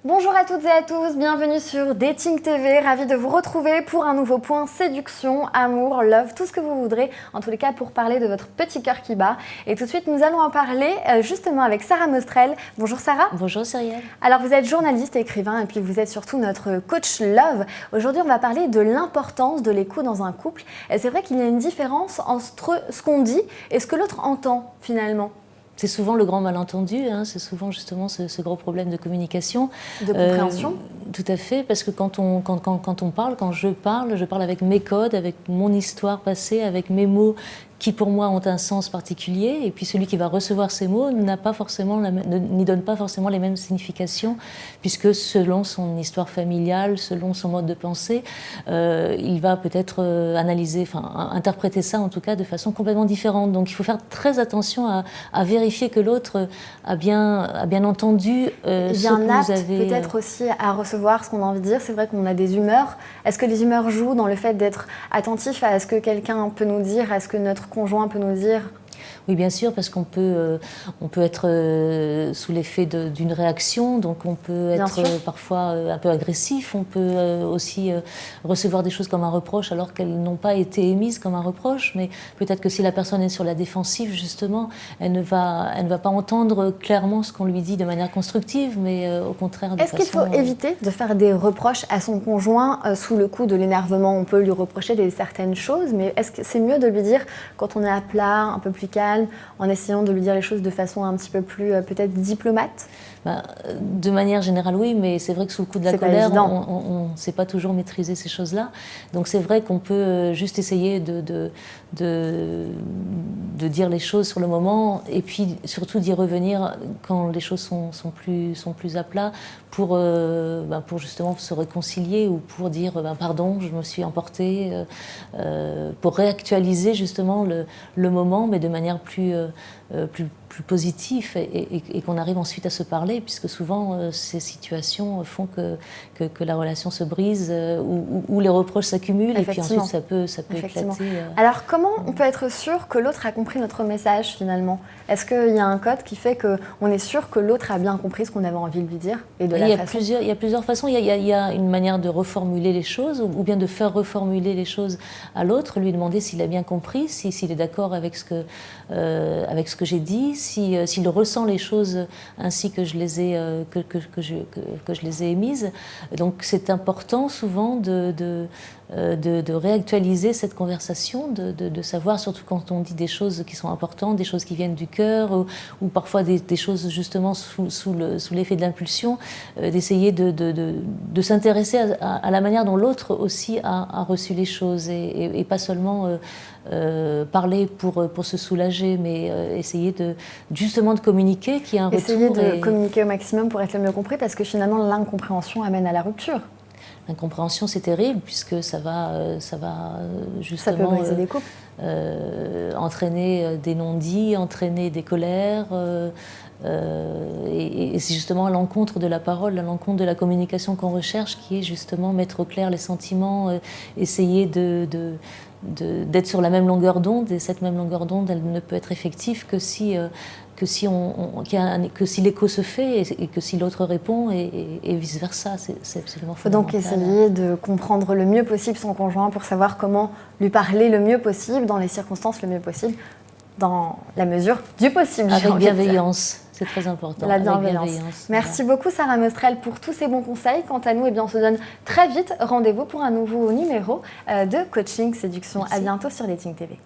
Bonjour à toutes et à tous, bienvenue sur Dating TV, ravie de vous retrouver pour un nouveau point séduction, amour, love, tout ce que vous voudrez, en tous les cas pour parler de votre petit cœur qui bat. Et tout de suite nous allons en parler justement avec Sarah Mostrel. Bonjour Sarah. Bonjour Cyrielle. Alors vous êtes journaliste et écrivain et puis vous êtes surtout notre coach love. Aujourd'hui on va parler de l'importance de l'écoute dans un couple. Et c'est vrai qu'il y a une différence entre ce qu'on dit et ce que l'autre entend finalement. C'est souvent le grand malentendu, c'est souvent justement ce gros problème de communication. De compréhension. Tout à fait, parce que quand je parle avec mes codes, avec mon histoire passée, avec mes mots qui pour moi ont un sens particulier, et puis celui qui va recevoir ces mots n'y donne pas forcément les mêmes significations, puisque selon son histoire familiale, selon son mode de pensée, il va peut-être interpréter ça en tout cas de façon complètement différente. Donc il faut faire très attention à vérifier que l'autre a bien entendu ce que vous avez. Peut-être aussi à recevoir ce qu'on a envie de dire. C'est vrai qu'on a des humeurs. Est-ce que les humeurs jouent dans le fait d'être attentif à ce que quelqu'un peut nous dire, à ce que notre conjoint peut nous dire? Oui, bien sûr, parce qu'on peut être sous l'effet d'une réaction, donc on peut être parfois un peu agressif, on peut aussi recevoir des choses comme un reproche alors qu'elles n'ont pas été émises comme un reproche, mais peut-être que si la personne est sur la défensive, justement, elle ne va pas entendre clairement ce qu'on lui dit de manière constructive, mais au contraire de façon... Est-ce qu'il faut éviter de faire des reproches à son conjoint sous le coup de l'énervement? On peut lui reprocher certaines choses, mais est-ce que c'est mieux de lui dire quand on est à plat, un peu plus calme, en essayant de lui dire les choses de façon un petit peu plus peut-être diplomate? De manière générale, oui, mais c'est vrai que sous le coup de la colère, on ne sait pas toujours maîtriser ces choses-là. Donc c'est vrai qu'on peut juste essayer de dire les choses sur le moment, et puis surtout d'y revenir quand les choses sont plus à plat, pour justement se réconcilier, ou pour dire pardon, je me suis emportée, pour réactualiser justement le moment, mais de manière plus positif, et qu'on arrive ensuite à se parler, puisque souvent ces situations font que la relation se brise, ou les reproches s'accumulent, et puis ensuite ça peut éclater. Alors comment on peut être sûr que l'autre a compris notre message finalement? Est-ce qu'il y a un code qui fait qu'on est sûr que l'autre a bien compris ce qu'on avait envie de lui dire? Il y a plusieurs façons. Il y a une manière de reformuler les choses, ou bien de faire reformuler les choses à l'autre, lui demander s'il a bien compris, s'il est d'accord avec ce que j'ai dit, s'il ressent les choses ainsi que je les ai émises. Donc c'est important souvent de réactualiser cette conversation, de savoir, surtout quand on dit des choses qui sont importantes, des choses qui viennent du cœur, ou parfois des choses justement sous l'effet de l'impulsion, d'essayer de s'intéresser à la manière dont l'autre aussi a reçu les choses, et pas seulement parler pour se soulager, mais essayer justement de communiquer, qu'il y ait un retour. Essayer de communiquer au maximum pour être le mieux compris, parce que finalement l'incompréhension amène à la rupture. L'incompréhension, c'est terrible, puisque ça va justement... Ça peut briser des couples. Entraîner des non-dits, entraîner des colères, et c'est justement à l'encontre de la parole, à l'encontre de la communication qu'on recherche, qui est justement mettre au clair les sentiments, essayer d'être sur la même longueur d'onde, et cette même longueur d'onde, elle ne peut être effective que si l'écho se fait, et que si l'autre répond, et vice-versa. C'est absolument fondamental. Il faut donc essayer de comprendre le mieux possible son conjoint pour savoir comment lui parler le mieux possible, dans les circonstances le mieux possible, dans la mesure du possible. Avec bienveillance. C'est très important. La bienveillance. Merci beaucoup Sarah Mostrel pour tous ces bons conseils. Quant à nous, on se donne très vite rendez-vous pour un nouveau numéro de Coaching Séduction. Merci. À bientôt sur Dating TV.